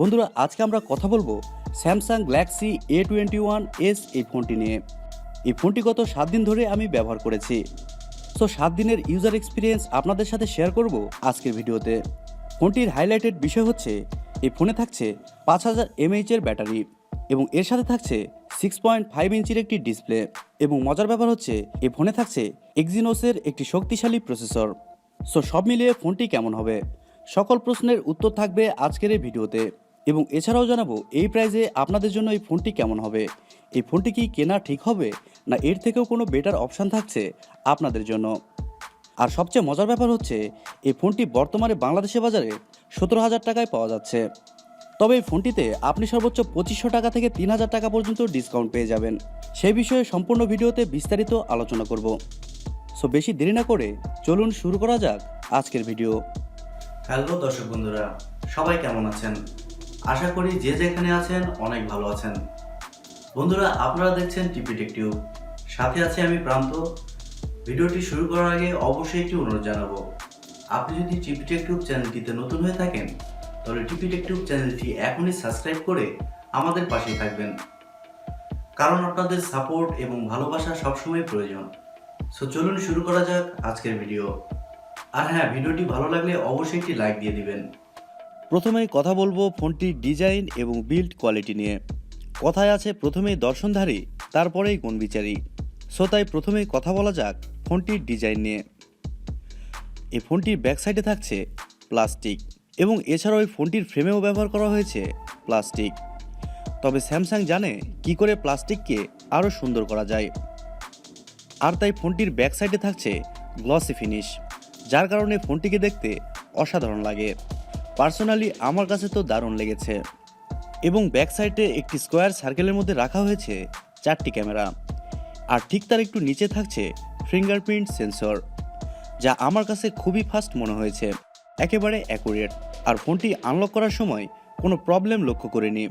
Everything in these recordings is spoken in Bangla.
বন্ধুরা, আজকে আমরা কথা বলবো স্যামসাং গ্যালাক্সি A21s এই ফোনটি নিয়ে। এই ফোনটি গত 7 দিন ধরে আমি ব্যবহার করেছি। 7 দিনের ইউজার এক্সপিরিয়েন্স আপনাদের সাথে শেয়ার করব আজকের ভিডিওতে। ফোনটির হাইলাইটেড বিষয় হচ্ছে এই ফোনে থাকছে 5000 mAh এর ব্যাটারি এবং এর সাথে থাকছে 6.5 ইঞ্চির একটি ডিসপ্লে। এবং মজার ব্যাপার হচ্ছে এই ফোনে থাকছে এক্সিনোসের একটি শক্তিশালী প্রসেসর। সব মিলিয়ে ফোনটি কেমন হবে, সকল প্রশ্নের উত্তর থাকবে আজকের এই ভিডিওতে। এবং এছাড়াও জানাবো এই প্রাইসে আপনাদের জন্য এই ফোনটি কেমন হবে, এই ফোনটি কি কেনা ঠিক হবে না এর থেকেও কোনো বেটার অপশান থাকছে আপনাদের জন্য। আর সবচেয়ে মজার ব্যাপার হচ্ছে এই ফোনটি বর্তমানে বাংলাদেশের বাজারে 17,000 টাকায় পাওয়া যাচ্ছে। তবে এই ফোনটিতে আপনি সর্বোচ্চ 2500 টাকা থেকে 3000 টাকা পর্যন্ত ডিসকাউন্ট পেয়ে যাবেন। সেই বিষয়ে সম্পূর্ণ ভিডিওতে বিস্তারিত আলোচনা করব। বেশি দেরি না করে চলুন শুরু করা যাক আজকের ভিডিও। হ্যালো দর্শক বন্ধুরা, সবাই কেমন আছেন? আশা করি যে যেখানে আছেন অনেক ভালো আছেন। বন্ধুরা, আপনারা দেখছেন TechTube, সাথে আছে আমি প্রান্ত। ভিডিওটি শুরু করার আগে অবশ্যই একটি অনুরোধ জানাবো, আপনি যদি TechTube চ্যানেলটিতে নতুন হয়ে থাকেন তাহলে TechTube চ্যানেলটি এখনই সাবস্ক্রাইব করে আমাদের পাশেই থাকবেন, কারণ আপনাদের সাপোর্ট এবং ভালোবাসা সবসময় প্রয়োজন। চলুন শুরু করা যাক আজকের ভিডিও। আর হ্যাঁ, ভিডিওটি ভালো লাগলে অবশ্যই একটি লাইক দিয়ে দিবেন। প্রথমেই কথা বলবো ফোনটির ডিজাইন এবং বিল্ড কোয়ালিটি নিয়ে। কথায় আছে প্রথমেই দর্শনধারী তারপরেই গুণবিচারী। তাই প্রথমেই কথা বলা যাক ফোনটির ডিজাইন নিয়ে। এই ফোনটির ব্যাক সাইডে থাকছে প্লাস্টিক এবং এছাড়াও এই ফোনটির ফ্রেমেও ব্যবহার করা হয়েছে প্লাস্টিক। তবে স্যামসাং জানে কি করে প্লাস্টিককে আরও সুন্দর করা যায়, আর তাই ফোনটির ব্যাক সাইডে থাকছে গ্লসি ফিনিশ, যার কারণে ফোনটিকে দেখতে অসাধারণ লাগে। পার্সোনালি আমার কাছে তো দারুণ লেগেছে। এবং ব্যাক সাইডে একটি স্কোয়ার সার্কেলের মধ্যে রাখা হয়েছে 4টি ক্যামেরা, আর ঠিক তার একটু নিচে থাকছে ফিঙ্গারপ্রিন্ট সেন্সর, যা আমার কাছে খুবই ফাস্ট মনে হয়েছে, একেবারে অ্যাকুরেট। আর ফোনটি আনলক করার সময় কোনো প্রবলেম লক্ষ্য করিনি।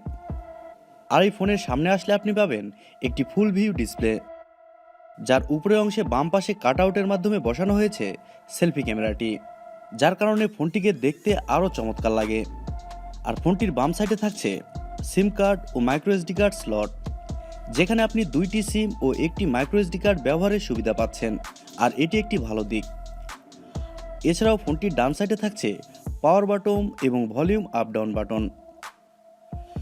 আর এই ফোনের সামনে আসলে আপনি পাবেন একটি ফুল ভিউ ডিসপ্লে, যার উপরের অংশে বাম পাশে কাট আউটের মাধ্যমে বসানো হয়েছে সেলফি ক্যামেরাটি, যার কারণে ফোনটিকে দেখতে আরও চমৎকার লাগে। আর ফোনটির বাম সাইডে থাকছে সিম কার্ড ও মাইক্রো এসডি কার্ড স্লট, যেখানে আপনি 2টি সিম ও একটি মাইক্রো এসডি কার্ড ব্যবহারের সুবিধা পাচ্ছেন, আর এটি একটি ভালো দিক। এছাড়াও ফোনটির ডান সাইডে থাকছে পাওয়ার বাটন এবং ভলিউম আপ ডাউন বাটন,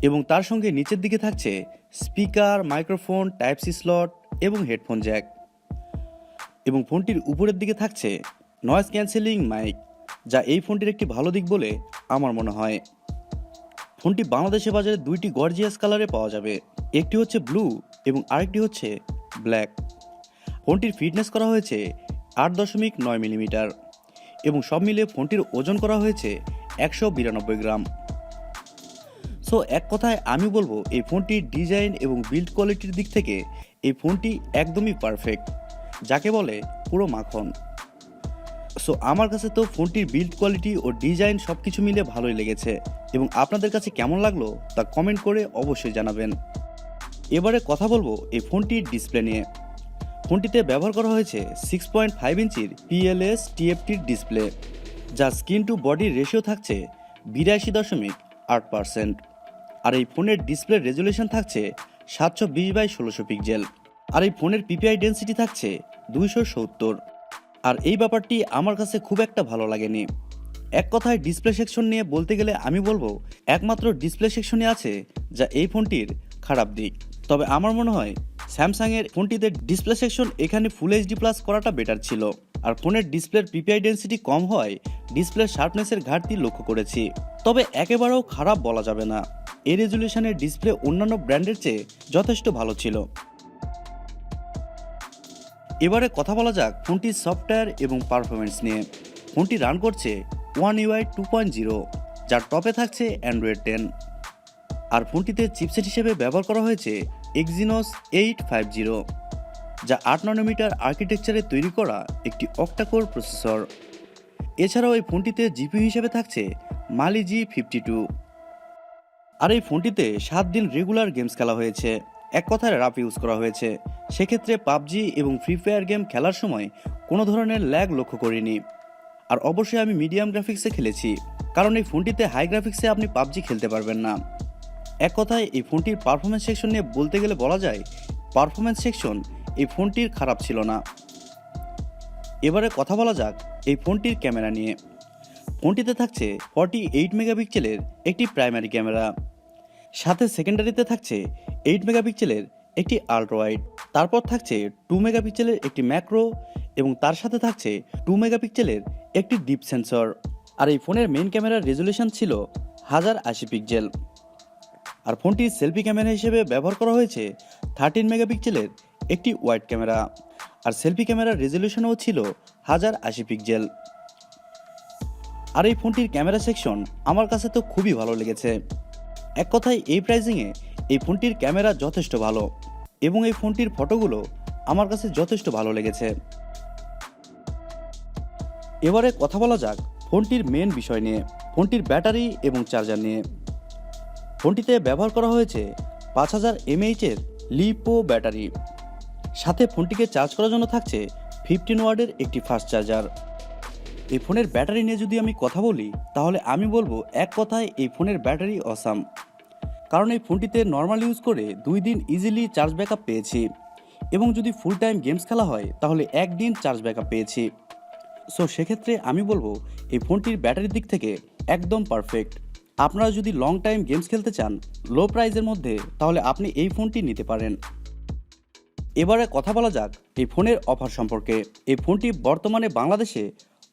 এবং তার সঙ্গে নিচের দিকে থাকছে speaker, microphone, type C slot এবং হেডফোন জ্যাক। এবং ফোনটির উপরের দিকে থাকছে নয়েজ ক্যান্সেলিং মাইক, যা এই ফোনটির একটি ভালো দিক বলে আমার মনে হয়। ফোনটি বাংলাদেশের বাজারে 2টি গর্জিয়াস কালারে পাওয়া যাবে, একটি হচ্ছে ব্লু এবং আরেকটি হচ্ছে ব্ল্যাক। ফোনটির ফিটনেস করা হয়েছে 8.9 মিলিমিটার এবং সব মিলিয়ে ফোনটির ওজন করা হয়েছে 192 গ্রাম। এক কথায় আমি বলবো এই ফোনটির ডিজাইন এবং বিল্ড কোয়ালিটির দিক থেকে এই ফোনটি একদমই পারফেক্ট, যাকে বলে পুরো মাখন। আমার কাছে তো ফোনটির বিল্ড কোয়ালিটি ও ডিজাইন সব কিছু মিলে ভালোই লেগেছে, এবং আপনাদের কাছে কেমন লাগলো তা কমেন্ট করে অবশ্যই জানাবেন। এবারে কথা বলবো এই ফোনটির ডিসপ্লে নিয়ে। ফোনটিতে ব্যবহার করা হয়েছে 6.5 ইঞ্চির PLS TFT ডিসপ্লে, যা স্ক্রিন টু বডি রেশিও থাকছে 82.8%। আর এই ফোনের ডিসপ্লে রেজুলেশন থাকছে 720x1600 পিক্সেল। আর এই ফোনের PPI ডেন্সিটি থাকছে 270। আর এই ব্যাপারটি আমার কাছে খুব একটা ভালো লাগেনি। এক কথায় ডিসপ্লে সেকশন নিয়ে বলতে গেলে আমি বলবো একমাত্র ডিসপ্লে সেকশনে আছে যা এই ফোনটির খারাপ দিক। তবে আমার মনে হয় স্যামসাংয়ের ফোনটিতে ডিসপ্লে সেকশন এখানে ফুল HD প্লাস করাটা বেটার ছিল। আর ফোনের ডিসপ্লের PPI ডেন্সিটি কম হয় ডিসপ্লে শার্পনেসের ঘাটতি লক্ষ্য করেছি, তবে একেবারেও খারাপ বলা যাবে না। এই রেজুলেশনের ডিসপ্লে অন্যান্য ব্র্যান্ডের চেয়ে যথেষ্ট ভালো ছিল। এবারে কথা বলা যাক ফোনটির সফটওয়্যার এবং পারফরমেন্স নিয়ে। ফোনটি রান করছে One UI 2.0, যার টপে থাকছে অ্যান্ড্রয়েড 10। আর ফোনটিতে চিপসেট হিসেবে ব্যবহার করা হয়েছে Exynos 850, যা 8 ন্যানোমিটার আর্কিটেকচারে তৈরি করা একটি octa-core প্রসেসর। এছাড়াও এই ফোনটিতে জিপিইউ হিসেবে থাকছে Mali G52। আর এই ফোনটিতে 7 দিন রেগুলার গেমস খেলা হয়েছে, এক কথায় রাফ ইউজ করা হয়েছে। সেক্ষেত্রে পাবজি এবং ফ্রি ফায়ার গেম খেলার সময় কোনো ধরনের ল্যাগ লক্ষ্য করিনি। আর অবশ্যই আমি মিডিয়াম গ্রাফিক্সে খেলেছি, কারণ এই ফোনটিতে হাই গ্রাফিক্সে আপনি পাবজি খেলতে পারবেন না। এক কথায় এই ফোনটির পারফরমেন্স সেকশন নিয়ে বলতে গেলে বলা যায় পারফরমেন্স সেকশন এই ফোনটির খারাপ ছিল না। এবারে কথা বলা যাক এই ফোনটির ক্যামেরা নিয়ে। ফোনটিতে থাকছে 48 মেগাপিক্সেলের একটি প্রাইমারি ক্যামেরা, সাথে সেকেন্ডারিতে থাকছে 8 মেগাপিক্সেলের একটি আল্ট্রা ওয়াইড, তারপর থাকছে 2 মেগাপিক্সেলের একটি ম্যাক্রো এবং তার সাথে থাকছে 2 মেগাপিক্সেলের একটি ডিপ সেন্সর। আর এই ফোনের মেইন ক্যামেরার রেজুলেশন ছিল 1080 পিক্সেল। আর ফোনটির সেলফি ক্যামেরা হিসেবে ব্যবহার করা হয়েছে 13 মেগাপিক্সেলের একটি ওয়াইড ক্যামেরা, আর সেলফি ক্যামেরার রেজুলেশনও ছিল 1080 পিক্সেল। আর এই ফোনটির ক্যামেরা সেকশন আমার কাছে তো খুবই ভালো লেগেছে। এক কথায় এই প্রাইজিংয়ে এই ফোনটির ক্যামেরা যথেষ্ট ভালো এবং এই ফোনটির ফটোগুলো আমার কাছে যথেষ্ট ভালো লেগেছে। এবারে কথা বলা যাক ফোনটির মেন বিষয় নিয়ে, ফোনটির ব্যাটারি এবং চার্জার নিয়ে। ফোনটিতে ব্যবহার করা হয়েছে 5000 mAh এর লিপো ব্যাটারি, সাথে ফোনটিকে চার্জ করার জন্য থাকছে 15 ওয়াটের একটি ফাস্ট চার্জার। এই ফোনের ব্যাটারি নিয়ে যদি আমি কথা বলি তাহলে আমি বলবো এক কথায় এই ফোনের ব্যাটারি অসাম। কারণ এই ফোনটিতে নর্মাল ইউজ করে 2 দিন ইজিলি চার্জ ব্যাকআপ পেয়েছি এবং যদি ফুল টাইম গেমস খেলা হয় তাহলে 1 দিন চার্জ ব্যাকআপ পেয়েছি। সো সেক্ষেত্রে আমি বলবো এই ফোনটির ব্যাটারির দিক থেকে একদম পারফেক্ট। আপনারা যদি লং টাইম গেমস খেলতে চান লো প্রাইসের মধ্যে তাহলে আপনি এই ফোনটি নিতে পারেন। এবারে কথা বলা যাক এই ফোনের অফার সম্পর্কে। এই ফোনটি বর্তমানে বাংলাদেশে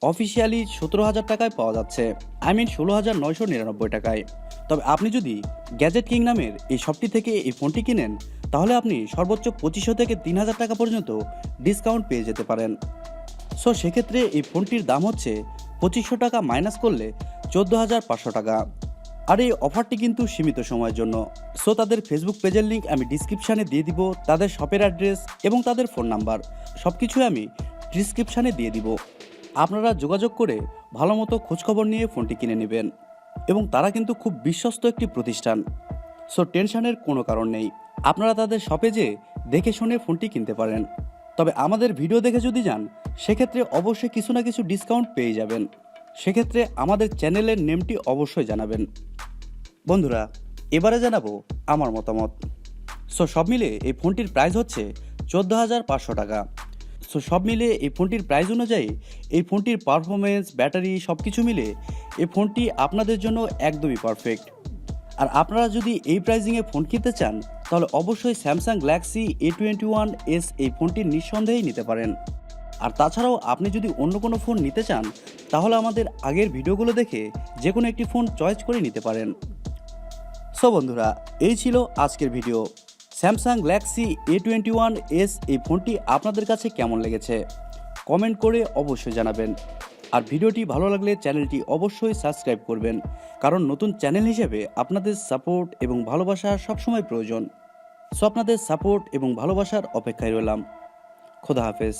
অফিসিয়ালি 17,000 টাকায় পাওয়া যাচ্ছে, 16,999 টাকায়। তবে আপনি যদি গ্যাজেট কিং নামের এই শপটি থেকে এই ফোনটি কিনেন তাহলে আপনি সর্বোচ্চ 2500 থেকে 3,000 টাকা পর্যন্ত ডিসকাউন্ট পেয়ে যেতে পারেন। সো সেক্ষেত্রে এই ফোনটির দাম হচ্ছে 2500 টাকা মাইনাস করলে 14,500 টাকা। আর এই অফারটি কিন্তু সীমিত সময়ের জন্য। সো তাদের ফেসবুক পেজের লিঙ্ক আমি ডিসক্রিপশানে দিয়ে দিব, তাদের শপের অ্যাড্রেস এবং তাদের ফোন নাম্বার সব কিছুই আমি ডিসক্রিপশানে দিয়ে দিব। আপনারা যোগাযোগ করে ভালো মতো খোঁজখবর নিয়ে ফোনটি কিনে নেবেন এবং তারা কিন্তু খুব বিশ্বস্ত একটি প্রতিষ্ঠান। সো টেনশনের কোনো কারণ নেই, আপনারা তাদের শপে যেয়ে দেখে শুনে ফোনটি কিনতে পারেন। তবে আমাদের ভিডিও দেখে যদি যান সেক্ষেত্রে অবশ্যই কিছু না কিছু ডিসকাউন্ট পেয়ে যাবেন। সেক্ষেত্রে আমাদের চ্যানেলের নেমটি অবশ্যই জানাবেন। বন্ধুরা এবারে জানাবো আমার মতামত। সো সব মিলে এই ফোনটির প্রাইস হচ্ছে 14,500 টাকা। সো সব মিলে এই ফোনটির প্রাইস অনুযায়ী এই ফোনটির পারফরমেন্স, ব্যাটারি সব কিছু মিলে এই ফোনটি আপনাদের জন্য একদমই পারফেক্ট। আর আপনারা যদি এই প্রাইজিংয়ে ফোন কিনতে চান তাহলে অবশ্যই স্যামসাং গ্যালাক্সি A21s এই ফোনটি নিঃসন্দেহেই নিতে পারেন। আর তাছাড়াও আপনি যদি অন্য কোনো ফোন নিতে চান তাহলে আমাদের আগের ভিডিওগুলো দেখে যে কোনো একটি ফোন চয়েস করে নিতে পারেন। সো বন্ধুরা এই ছিল আজকের ভিডিও। স্যামসাং গ্যালাক্সি A21s এই ফোনটি আপনাদের কাছে কেমন লেগেছে কমেন্ট করে অবশ্যই জানাবেন। আর ভিডিওটি ভালো লাগলে চ্যানেলটি অবশ্যই সাবস্ক্রাইব করবেন, কারণ নতুন চ্যানেল হিসেবে আপনাদের সাপোর্ট এবং ভালোবাসা সবসময় প্রয়োজন। সো আপনাদের সাপোর্ট এবং ভালোবাসার অপেক্ষায় রইলাম। খোদা হাফেজ।